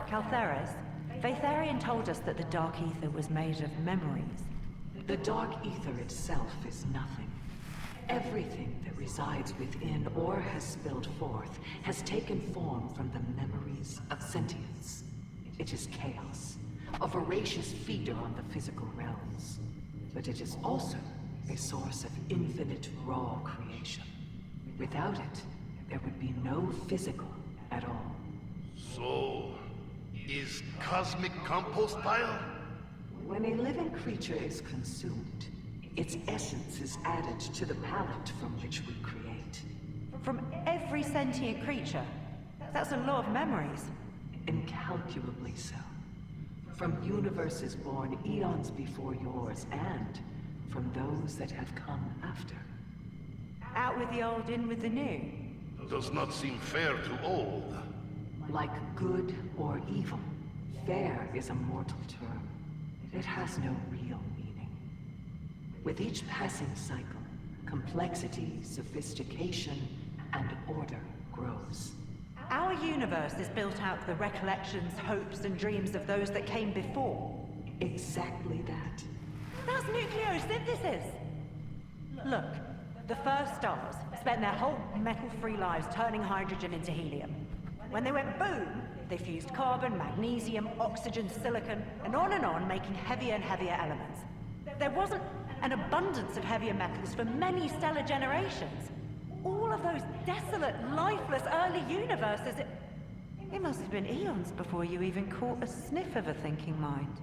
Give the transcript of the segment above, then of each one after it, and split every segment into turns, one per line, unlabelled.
Caltheris, Vaetherian told us that the Dark Ether was made of memories.
The Dark Ether itself is nothing. Everything that resides within or has spilled forth has taken form from the memories of sentience. It is chaos, a voracious feeder on the physical realms. But it is also a source of infinite raw creation. Without it, there would be no physical at all.
So, is cosmic compost pile?
When a living creature is consumed, its essence is added to the palette from which we create.
From every sentient creature? That's a lot of memories.
Incalculably so. From universes born eons before yours, and from those that have come after.
Out with the old, in with the new.
Does not seem fair to old.
Like good or evil, fair is a mortal term. It has no real meaning. With each passing cycle, complexity, sophistication, and order grows.
Our universe is built out of the recollections, hopes, and dreams of those that came before.
Exactly that.
That's nucleosynthesis! Look, the first stars spent their whole metal-free lives turning hydrogen into helium. When they went boom, they fused carbon, magnesium, oxygen, silicon, and on, making heavier and heavier elements. There wasn't an abundance of heavier metals for many stellar generations. All of those desolate, lifeless early universes, it must have been eons before you even caught a sniff of a thinking mind.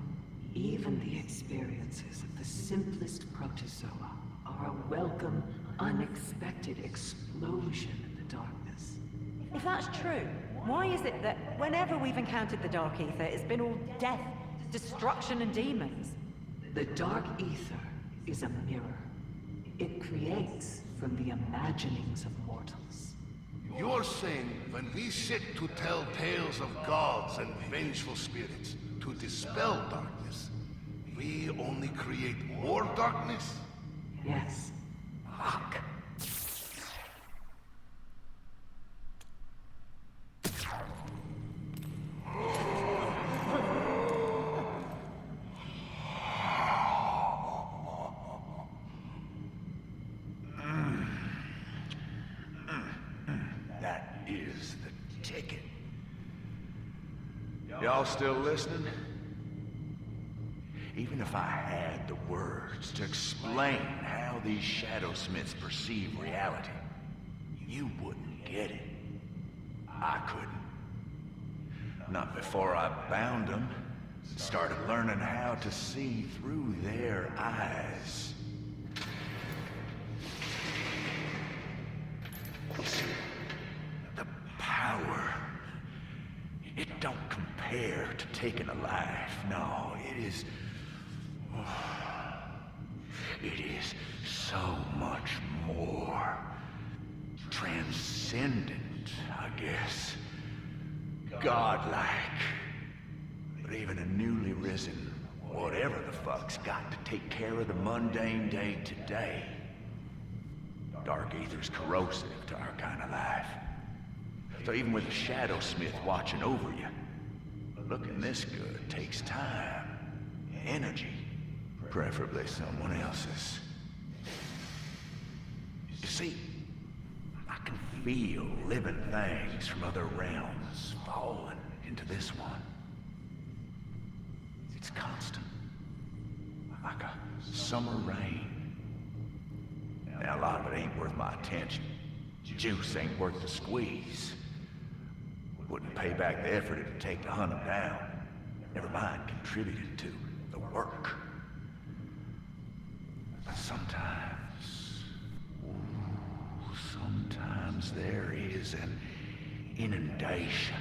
Even the experiences of the simplest protozoa are a welcome, unexpected explosion in the darkness.
If that's true, why is it that whenever we've encountered the Dark Ether, it's been all death, destruction, and demons?
The Dark Ether is a mirror. It creates from the imaginings of mortals.
You're saying when we sit to tell tales of gods and vengeful spirits to dispel darkness, we only create more darkness?
Yes.
Fuck.
That is the ticket. Y'all still listening? Even if I had the words to explain how these shadow smiths perceive reality, you wouldn't get it. I couldn't. Not before I bound them, started learning how to see through their eyes. The power, it don't compare to taking a life. No, it is so much more transcendent, I guess. Godlike. But even a newly risen, whatever the fuck's got to take care of the mundane day today. Dark ether's corrosive to our kind of life. So even with a shadow smith watching over you, looking this good takes time, energy, preferably someone else's. You see, I can feel living things from other realms falling into this one. It's constant, like a summer rain. Now, a lot of it ain't worth my attention. Juice ain't worth the squeeze. Wouldn't pay back the effort it'd take to hunt them down. Never mind contributing to the work. But sometimes there is an inundation.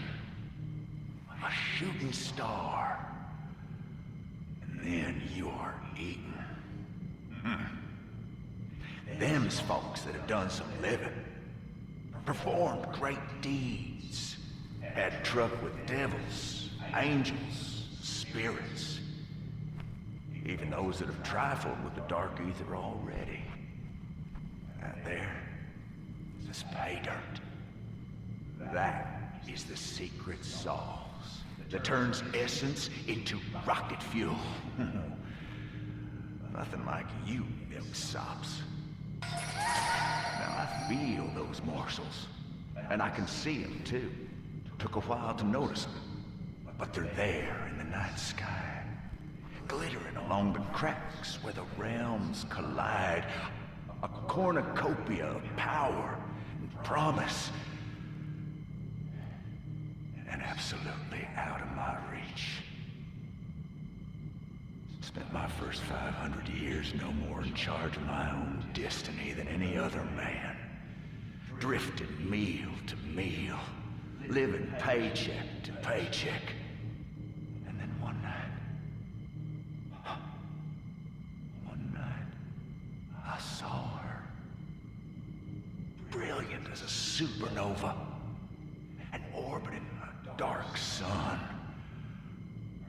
A shooting star. And then you are eaten. Them's folks that have done some living. Performed great deeds. Had truck with devils, angels, spirits. Even those that have trifled with the dark ether already. Out there, this pay dirt. That is the secret sauce that turns essence into rocket fuel. Nothing like you, milksops. Now I feel those morsels, and I can see them too. Took a while to notice them, but they're there in the night sky, glittering along the cracks where the realms collide. A cornucopia of power and promise, and absolutely out of my reach. Spent my first 500 years no more in charge of my own destiny than any other man. Drifting meal to meal, living paycheck to paycheck. And then one night, I saw her. Brilliant as a supernova, and orbiting a dark sun.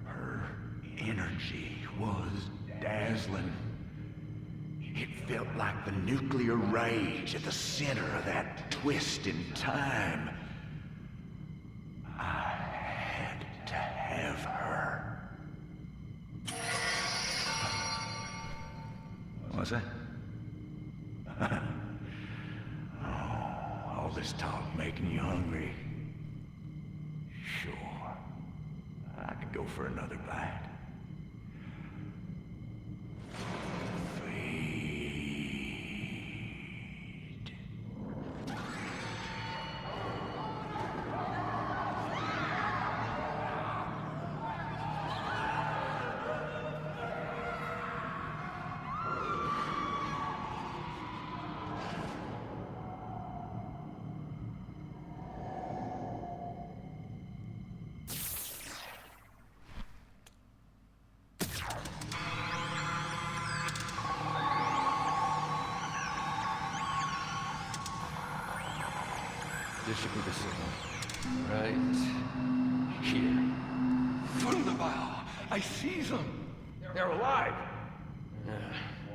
Her energy was dazzling. It felt like the nuclear rage at the center of that twist in time. I had to have her. What was that? Oh, all this talk making you hungry? Sure. I could go for another bite.
This should be the signal. Right here.
Wunderbar! I see them! They're alive!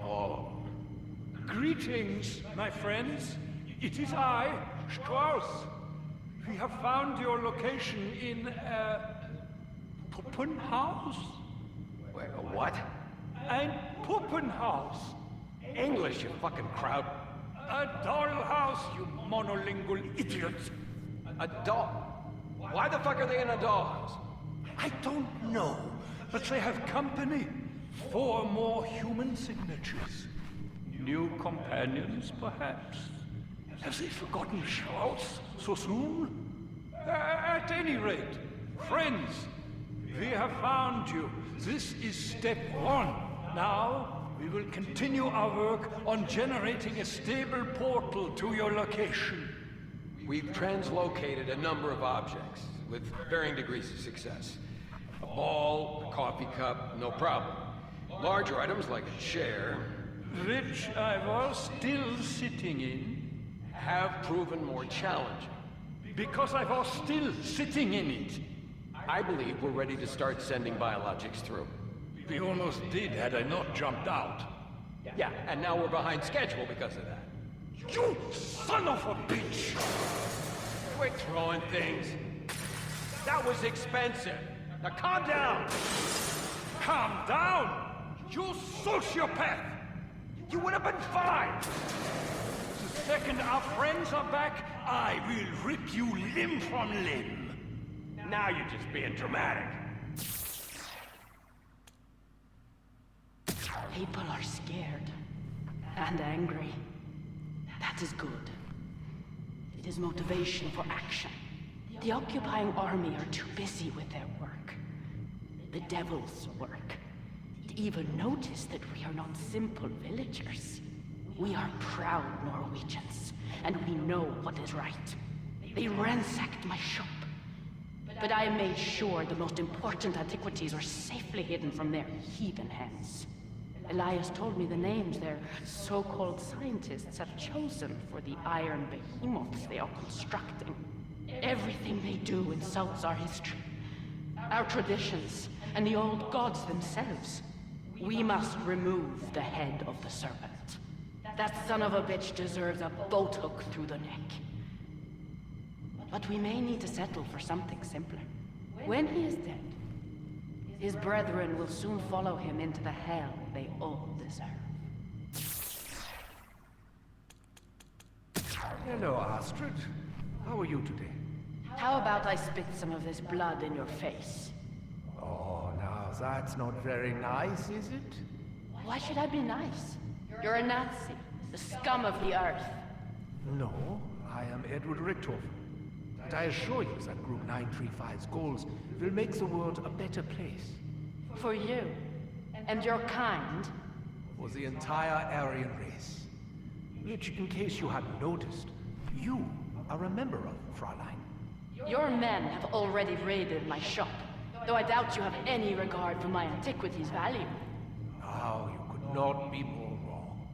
All of them.
Greetings, my friends. It is I, Strauss. We have found your location in, Puppenhaus?
Wait, a what?
Ein Puppenhaus.
English, you fucking crowd.
A dollhouse, you monolingual idiots.
A doll? Why the fuck are they in a dollhouse?
I don't know, but they have company. 4 more human signatures. New companions, perhaps? Have they forgotten Strauss so soon? At any rate, friends, we have found you. This is step 1. Now, we will continue our work on generating a stable portal to your location.
We've translocated a number of objects, with varying degrees of success. A ball, a coffee cup, no problem. Larger items like a chair,
which I was still sitting in,
have proven more challenging.
because I was still sitting in it.
I believe we're ready to start sending biologics through.
We almost did had I not jumped out.
Yeah, and now we're behind schedule because of that.
You son of a bitch!
Quit throwing things. That was expensive. Now calm down!
Calm down! You sociopath!
You would have been fine!
The second our friends are back, I will rip you limb from limb.
Now you're just being dramatic.
People are scared and angry. That is good. It is motivation for action. The occupying army are too busy with their work. The devil's work. To even notice that we are not simple villagers. We are proud Norwegians, and we know what is right. They ransacked my shop. But I made sure the most important antiquities are safely hidden from their heathen hands. Elias told me the names their so-called scientists have chosen for the iron behemoths they are constructing. Everything they do insults our history, our traditions, and the old gods themselves. We must remove the head of the serpent. That son of a bitch deserves a boat hook through the neck. But we may need to settle for something simpler.
When he is dead, his brethren will soon follow him into the hell they all deserve.
Hello, Astrid. How are you today?
How about I spit some of this blood in your face?
Oh, now that's not very nice, is it?
Why should I be nice? You're a Nazi, the scum of the earth.
No, I am Edward Richthofen. And I assure you that Group 935's goals will make the world a better place.
For you, and your kind.
For the entire Aryan race. Which, in case you hadn't noticed, you are a member of, Fräulein.
Your men have already raided my shop, though I doubt you have any regard for my antiquities' value.
Oh, you could not be more wrong.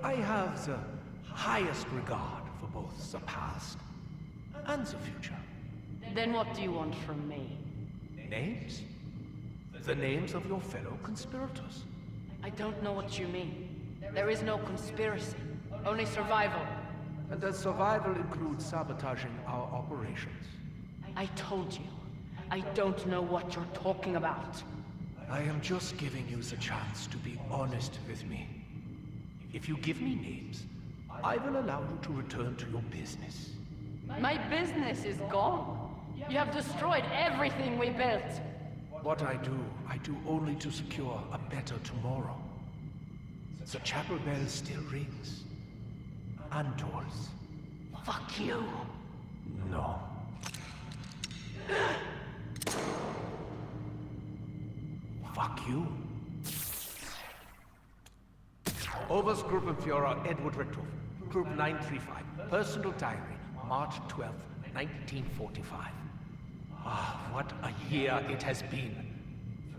I have the highest regard for both the past and the future.
Then what do you want from me?
Names? The names of your fellow conspirators.
I don't know what you mean. There is no conspiracy, only survival.
And does survival include sabotaging our operations?
I told you, I don't know what you're talking about.
I am just giving you the chance to be honest with me. If you give me names, I will allow you to return to your business.
My business is gone. You have destroyed everything we built.
What I do only to secure a better tomorrow. The chapel bell still rings. And tolls.
Fuck you.
No. Fuck you. Oberstgruppenführer Edward Richthofen, Group 935, Personal Diary, March 12th, 1945. Ah, what a year it has been.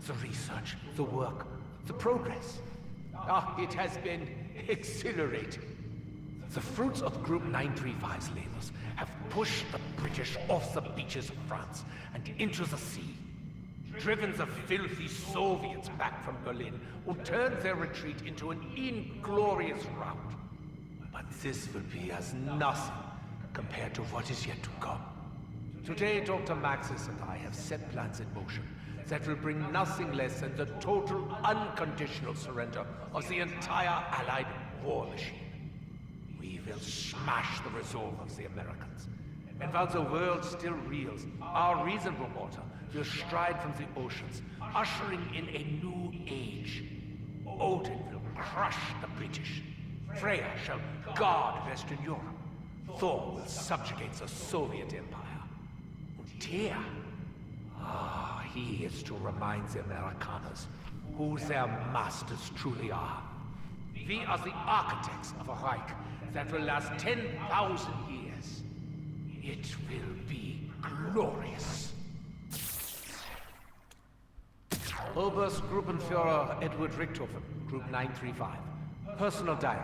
The research, the work, the progress. Ah, it has been exhilarating. The fruits of Group 935's labors have pushed the British off the beaches of France and into the sea, driven the filthy Soviets back from Berlin, and turned their retreat into an inglorious rout. But this will be as nothing compared to what is yet to come. Today, Dr. Maxis and I have set plans in motion that will bring nothing less than the total unconditional surrender of the entire Allied war machine. We will smash the resolve of the Americans. And while the world still reels, our reasonable water will stride from the oceans, ushering in a new age. Odin will crush the British. Freya shall guard Western Europe. Thor will subjugate the Soviet Empire. And Tyr, he is to remind the Amerikaners who their masters truly are. We are the architects of a Reich that will last 10,000 years. It will be glorious. Oberstgruppenführer Edward Richthofen, Group 935. Personal Diary,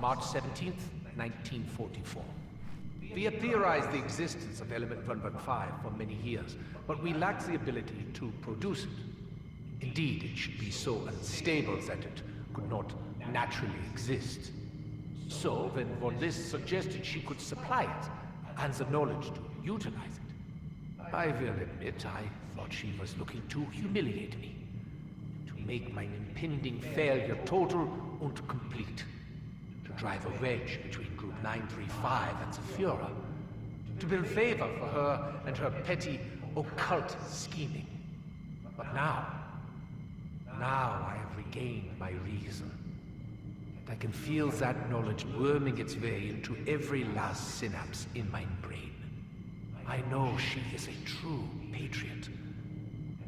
March 17th, 1944. We had theorized the existence of Element 115 for many years, but we lacked the ability to produce it. Indeed, it should be so unstable that it could not naturally exist. So, when von List suggested she could supply it, and the knowledge to utilize it, I will admit I thought she was looking to humiliate me. To make my impending failure total and complete. To drive a wedge between Group 935 and the Führer. To build favor for her and her petty, occult scheming. But now I have regained my reason. And I can feel that knowledge worming its way into every last synapse in my brain. I know she is a true patriot.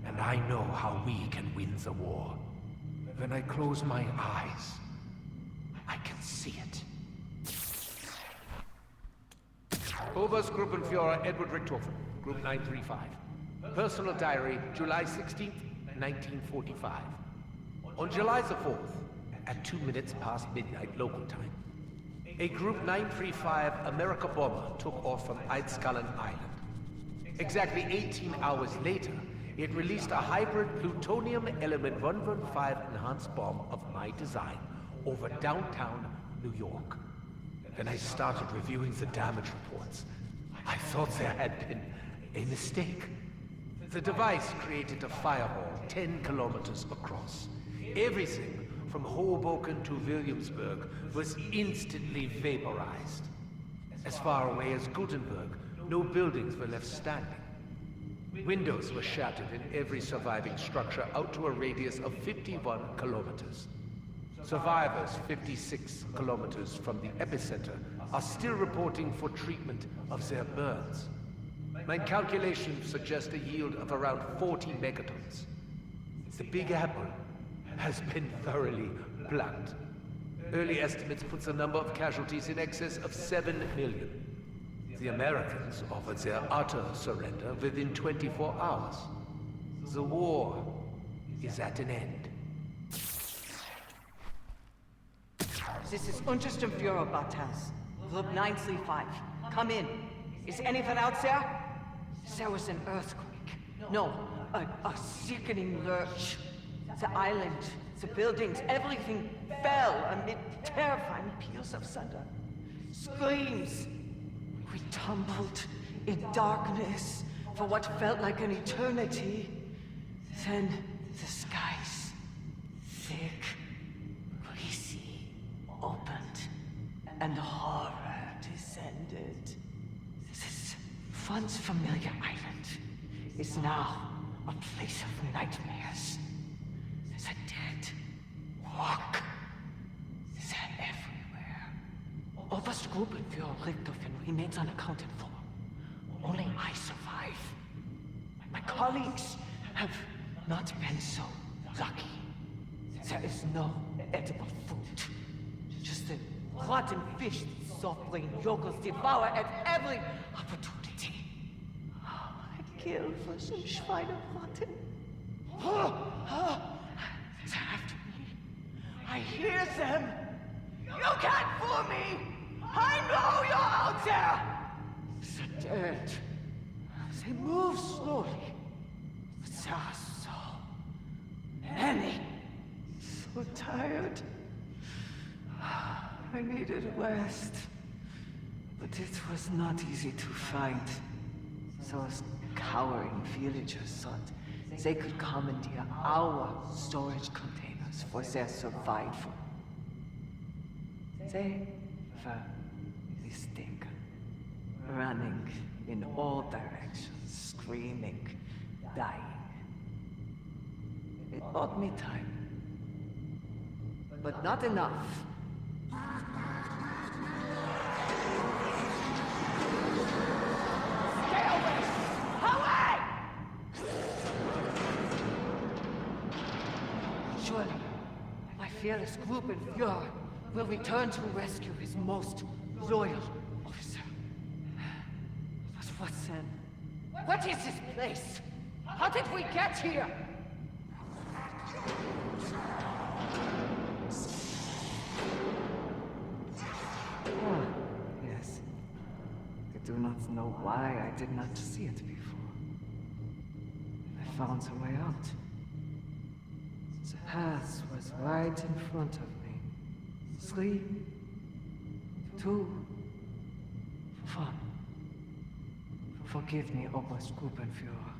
And I know how we can win the war. When I close my eyes, I can see it. Oberstgruppenführer Edward Richthofen, Group 935. Personal Diary, July 16th, 1945. On July the 4th, at 2 minutes past midnight local time, a Group 935 America bomber took off from Eidskallen Island. Exactly 18 hours later, it released a hybrid plutonium element 115 enhanced bomb of my design over downtown New York. When I started reviewing the damage reports, I thought there had been a mistake.
The device created a fireball 10 kilometers across. Everything from Hoboken to Williamsburg was instantly vaporized. As far away as Gutenberg, no buildings were left standing. Windows were shattered in every surviving structure out to a radius of 51 kilometers. Survivors 56 kilometers from the epicenter are still reporting for treatment of their burns. My calculations suggest a yield of around 40 megatons. The Big Apple has been thoroughly plucked. Early estimates put the number of casualties in excess of 7 million. The Americans offered their utter surrender within 24 hours. The war is at an end.
This is Untersturmführer Bartels. Group 935. Come in. Is anyone out there? There was an earthquake. No, a sickening lurch. The island, the buildings, everything fell amid terrifying peals of thunder. Screams. We tumbled in darkness for what felt like an eternity. Then the skies, thick, greasy, opened, and horror descended. This once familiar island is now a place of nightmares. The dead walk. They're everywhere. Oberstgruppenführer Richtofen remains unaccounted for. Only I survive. My colleagues have not been so lucky. There is no edible food. Just the rotten fish that soft-brained yokels devour at every opportunity. I'd kill for some Schweinebraten. They're after me. I hear them. You can't fool me. I know you're out there. The dead. They move slowly. But there are so many. So tired. I needed rest. But it was not easy to find. Those cowering villagers thought they could commandeer our storage containers for their survival. They were mistaken. Running in all directions, screaming, dying. It bought me time. But not enough. Stay away! Away! Surely, my fearless group and Fuhrer will return to rescue his most loyal officer. But what then? What is this place? How did we get here? Ah, yes. I do not know why I did not see it before. I found a way out. The path was right in front of me. 3, 2, 1. Forgive me, Oberstgruppenführer.